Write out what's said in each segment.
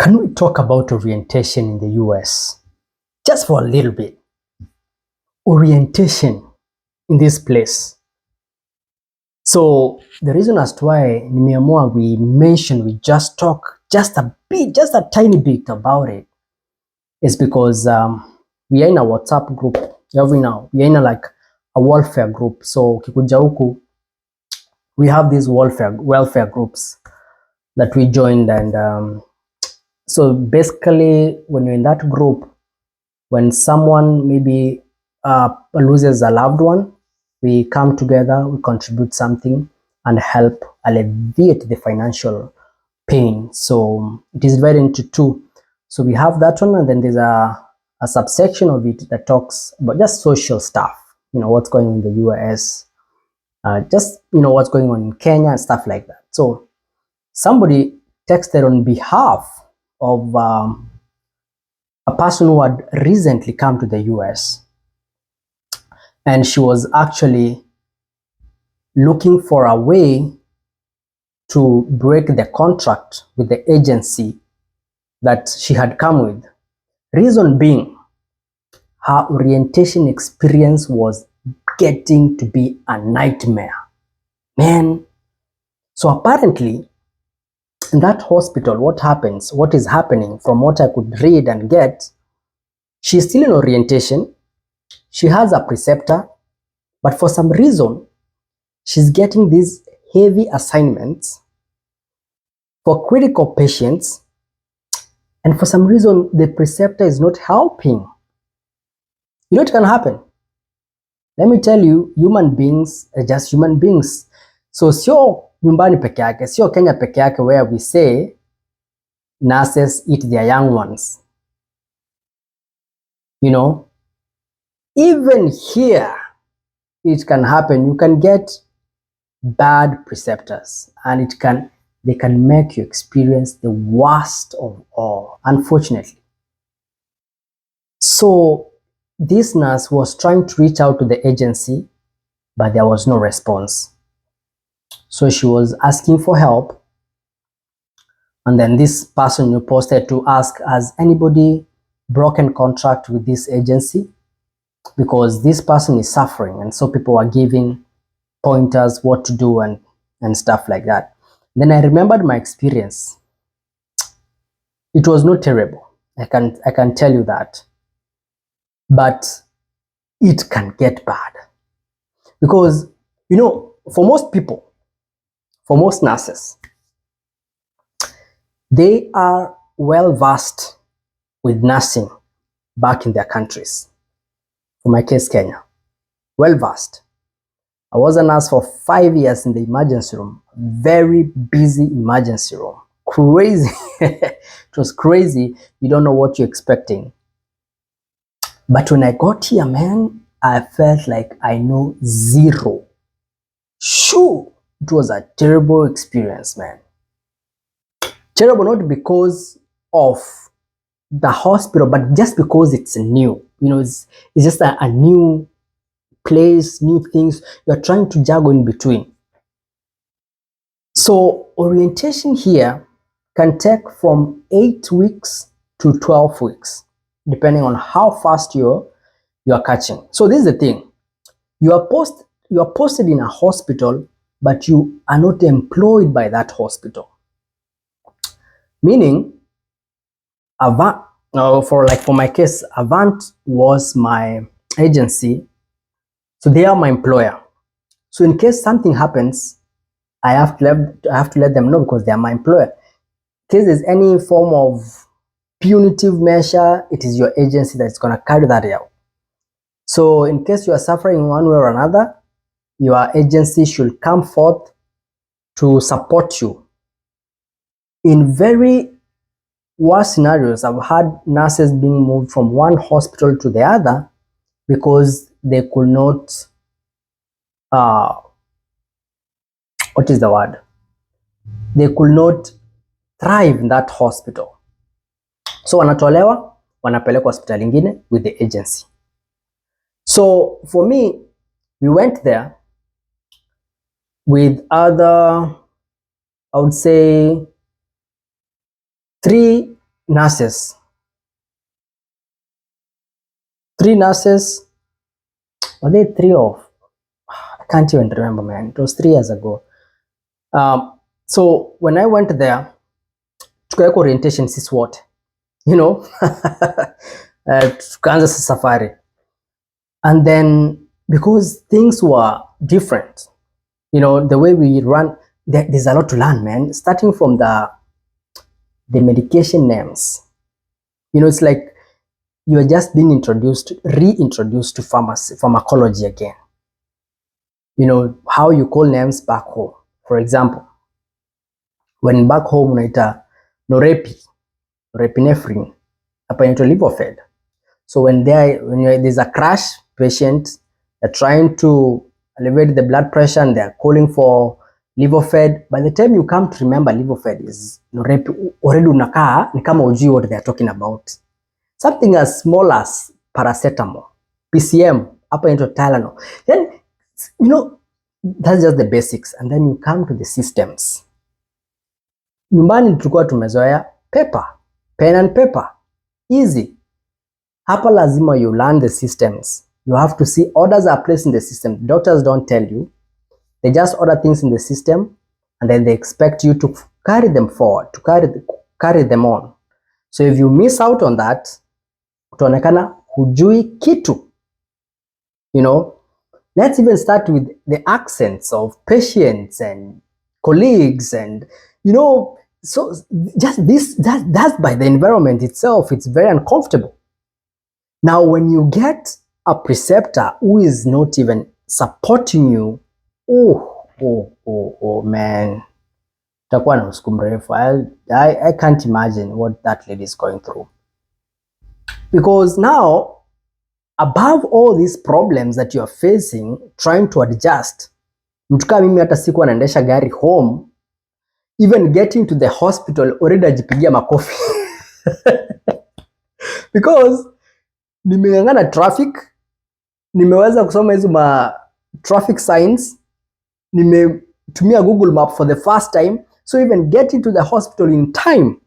Can we talk about orientation in the US? Just for a little bit. Orientation in this place. So the reason as to why nimeamua we just talk just a bit, just a tiny bit about it is because we are in a WhatsApp group every now. We are in a welfare group. So kikuja huku, we have these welfare groups that we joined, and so basically when you're in that group, when someone maybe loses a loved one, we come together, we contribute something and help alleviate the financial pain. So it is divided into two. So we have that one, and then there's a subsection of it that talks about just social stuff, what's going on in the US, just, what's going on in Kenya and stuff like that. So somebody texted on behalf of a person who had recently come to the US, and she was actually looking for a way to break the contract with the agency that she had come with. Reason being, her orientation experience was getting to be a nightmare. Man. So apparently, in that hospital, what is happening from what I could read and get, she's still in orientation. She has a preceptor, but for some reason, she's getting these heavy assignments for critical patients, and for some reason, the preceptor is not helping. You know what can happen? Let me tell you, human beings are just human beings. So sio nyumbani peke yake, sio Kenya peke yake, where we say nurses eat their young ones. Even here, it can happen. You can get bad preceptors, and they can make you experience the worst of all, unfortunately. So this nurse was trying to reach out to the agency, but there was no response. So she was asking for help, and then this person who posted to ask, has anybody broken contract with this agency? Because this person is suffering, and so people are giving pointers what to do and stuff like that. Then I remembered my experience. It was not terrible. I can tell you that. But it can get bad. Because, for most people, for most nurses, they are well versed with nursing back in their countries. For my case, Kenya. Well versed. I was a nurse for 5 years in the emergency room. Very busy emergency room. Crazy. It was crazy. You don't know what you're expecting. But when I got here, man, I felt like I know zero. Shoo! It was a terrible experience, man. Terrible not because of the hospital, but just because it's new. It's just a new place, new things. You're trying to juggle in between. So orientation here can take from 8 weeks to 12 weeks, depending on how fast you're catching. So this is the thing. You are posted in a hospital, but you are not employed by that hospital. Meaning, for my case, Avant was my agency, so they are my employer. So in case something happens, I have to let them know, because they are my employer. In case there's any form of punitive measure, it is your agency that's going to carry that out. So in case you are suffering one way or another, your agency should come forth to support you. In very worst scenarios, I've had nurses being moved from one hospital to the other because they could not, what is the word? They could not thrive in that hospital. So wanatolewa, wanapelekwa hospital ingine with the agency. So for me, we went there with other, I would say, 3 nurses. 3 nurses. Were they 3 of? I can't even remember, man. It was 3 years ago. So when I went there, tukaweka orientation sisi wote, you know, tukaanza safari, and then because things were different, you know, the way we run, there's a lot to learn, man. Starting from the medication names, you know, it's like you are just being reintroduced to pharmacology again. You know, how you call names back home. For example, when back home unaita norepinephrine, hapa inaitwa Livofed. So when there's a crash patient, they're trying to elevate the blood pressure and they're calling for Livofed. By the time you come to remember Livofed is Norepi, already unakaa ni kama ujui what they're talking about. Something as small as paracetamol, PCM, hapa inaitwa Tylenol. Then, you know, that's just the basics. And then you come to the systems. Nyumbani tulikuwa tumezoea paper, pen and paper, easy. Hapa lazima you learn the systems. You have to see orders are placed in the system. Doctors don't tell you. They just order things in the system and then they expect you to carry them forward, to carry them on. So if you miss out on that, utaonekana hujui kitu. You know, let's even start with the accents of patients and colleagues, and you know, so just this, that's by the environment itself, it's very uncomfortable. Now when you get a preceptor who is not even supporting you, oh man, utakuwa na usiku mrefu. I can't imagine what that lady is going through, because now above all these problems that you are facing trying to adjust, mtu kama mimi hata siku anaendesha gari home, even getting to the hospital already ajipigia makofi because nimeng'ang'ana traffic, nimeweza kusoma hizo ma traffic signs, nimetumia Google Map for the first time, so even getting to the hospital in time,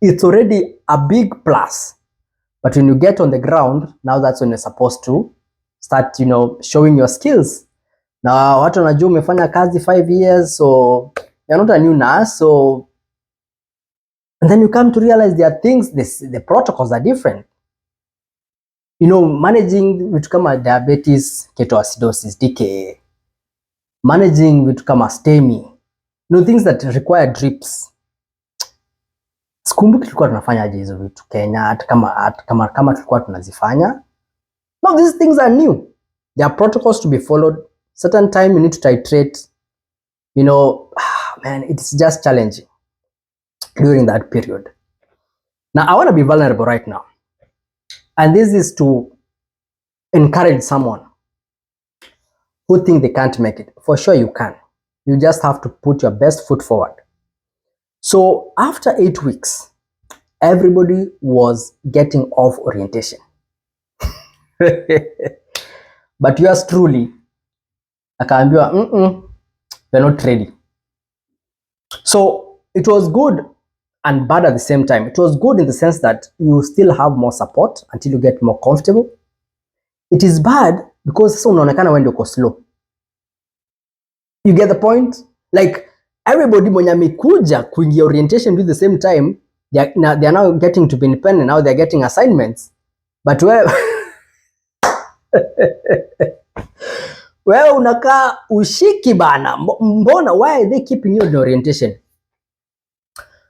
it's already a big plus. But when you get on the ground, now that's when you're supposed to start, you know, showing your skills. Na watu wanajua umefanya kazi 5 years, so you're not a new nurse, so and then you come to realize there are things, the protocols are different. You know, managing vitu kama diabetes, ketoacidosis, DKA, managing vitu kama STEMI, you know, things that require drips. Sikumbuki tulikuwa tunafanya aje hizo vitu Kenya, hata kama tulikuwa tunazifanya. No, these things are new. There are protocols to be followed. Certain time you need to titrate. You know, man, it's just challenging during that period. Now, I want to be vulnerable right now. And this is to encourage someone who think they can't make it. For sure you can. You just have to put your best foot forward. So after 8 weeks, everybody was getting off orientation. But yours truly, akaambiwa, you're not ready. So it was good and bad at the same time. It was good in the sense that you still have more support until you get more comfortable. It is bad because sasa unaonekana wewe ndio uko slow. You get the point? Like everybody mwenye amekuja kuingia orientation during the same time, they are now getting to be independent. Now they're getting assignments. But wewe unakaa ushiki bana. Mbona, why are they keeping you in orientation?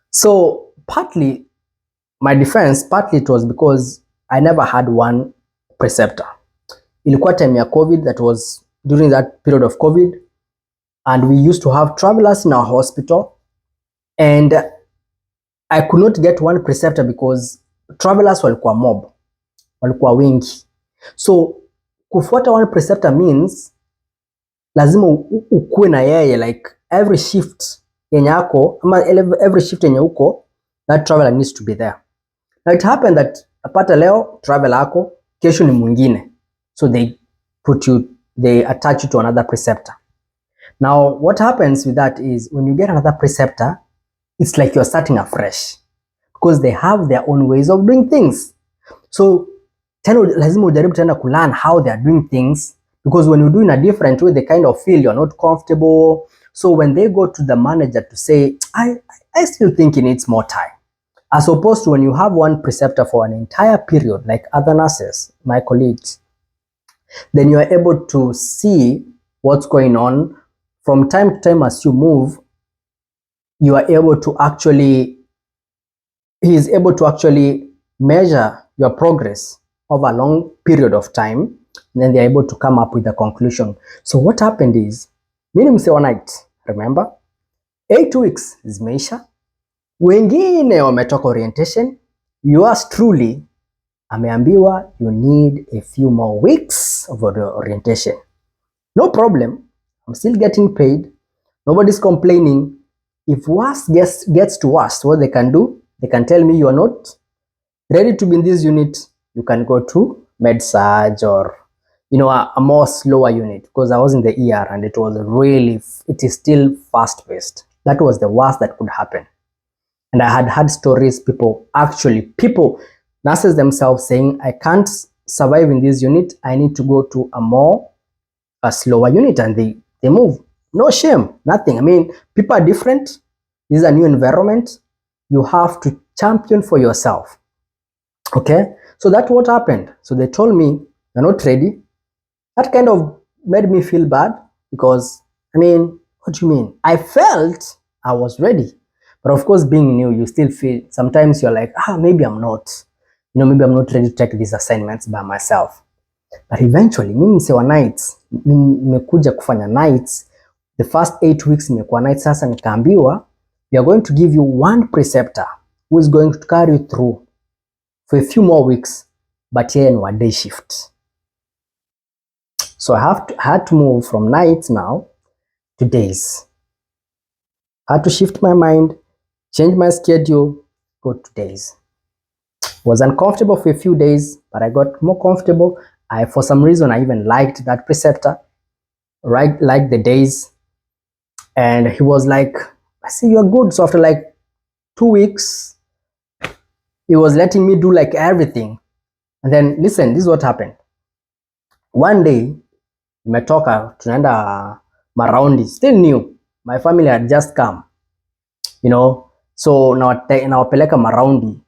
So partly my defense, partly it was because I never had one preceptor. Ilikuwa time ya COVID, that was during that period of COVID, and we used to have travelers in our hospital, and I could not get one preceptor because travelers walikuwa mob, walikuwa wengi. So kufuata one preceptor means lazima ukue na yeye, like every shift yenye yako, ama every shift yenye uko, that traveler needs to be there. Now it happened that apata leo traveler yako, kesho ni mwingine, so they attach you to another preceptor. Now what happens with that is when you get another preceptor, it's like you're starting afresh, because they have their own ways of doing things. So tena lazima ujaribu tena learn how they are doing things, because when you do in a different way they kind of feel you're not comfortable. So when they go to the manager to say, I still think it needs more time, as opposed to when you have one preceptor for an entire period like other nurses, my colleagues, then you are able to see what's going on from time to time. As you move, you are able to actually, he is able to actually measure your progress over a long period of time, and then they're able to come up with a conclusion. So what happened is, mimi mse wa night, remember 8 weeks zimeisha, wengine wametoka orientation, yours truly ameambiwa you need a few more weeks of the orientation. No problem, I'm still getting paid, nobody's complaining. If worse gets to worse, what they can do, they can tell me you are not ready to be in this unit, you can go to med-surg or a more slower unit, because I was in the ER and it is still fast paced. That was the worst that could happen. And I had had stories, people, nurses themselves saying, I can't survive in this unit, I need to go to a slower unit, and they move. No shame, nothing. I mean, people are different. This is a new environment. You have to champion for yourself. Okay, so that's what happened. So they told me, you're not ready. That kind of made me feel bad, because, I mean, what do you mean? I felt I was ready. But of course, being new, you still feel, sometimes you're like, maybe I'm not. Maybe I'm not ready to take these assignments by myself. But eventually, mimi mse wa nights, nimekuja kufanya nights. The first 8 weeks nimekuwa nights. Sasa nikaambiwa, we are going to give you one preceptor who is going to carry you through for a few more weeks, but here in one day shift. So I had to move from nights now to days. I had to shift my mind, change my schedule, go to days. Was uncomfortable for a few days, but I got more comfortable. For some reason, I even liked that preceptor, right? Like the days. And he was like, I see you're good. So after like 2 weeks, he was letting me do like everything. And then listen, this is what happened. One day, nimetoka tunaenda maraundi, still new. My family had just come, so nawapeleka maraundi,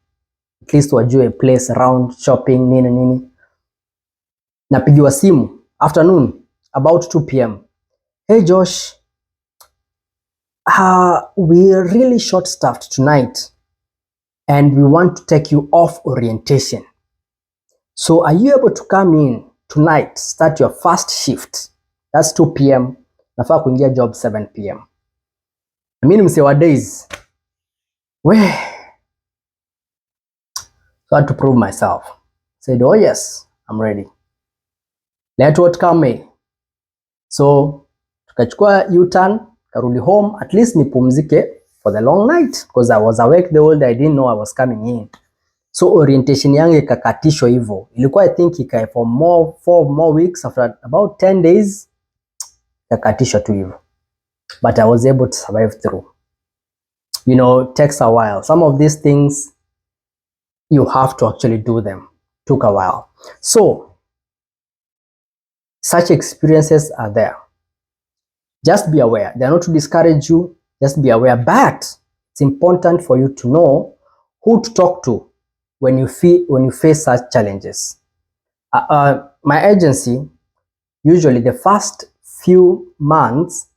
at least wajue a place around, shopping, nini. Napigiwa simu afternoon about 2 p.m. Hey Josh, we're really short staffed tonight and we want to take you off orientation. So are you able to come in tonight, start your first shift? That's 2 p.m. Nafaa kuingia job 7 p.m. Mimi mse wa days. So I had to prove myself. Said, oh yes, I'm ready. Let what come may. So tukachukua U-turn, karudi home, at least nipumzike for the long night, because I was awake the whole day. I didn't know I was coming in. So orientation yangu ikakatishwa hivyo. Ilikuwa I think ikae for 4 more weeks. After about 10 days ikakatishwa tu hivyo. But I was able to survive through. It takes a while. Some of these things you have to actually do them. Took a while. So such experiences are there. Just be aware. They are not to discourage you. Just be aware. But it's important for you to know who to talk to when you face such challenges. My agency, usually the first few months,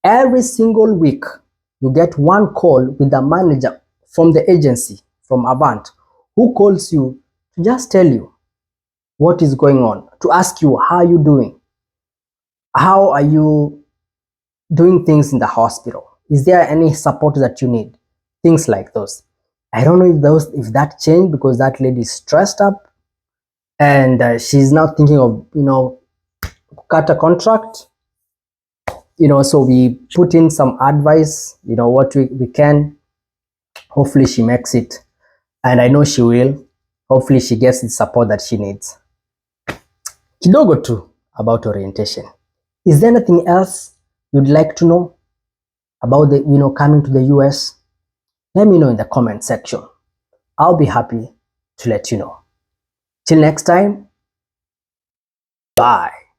every single week, you get one call with the manager from the agency, from Avant, who calls you to just tell you what is going on, to ask you how are you doing, how are you doing things in the hospital, is there any support that you need, things like those. I don't know if that changed, because that lady is stressed up and she's now thinking of cut a contract. So we put in some advice, what we can. Hopefully she makes it, and I know she will. Hopefully she gets the support that she needs. Kidogo tu about orientation. Is there anything else you'd like to know about the coming to the US? Let me know in the comment section. I'll be happy to let you know. Till next time, bye.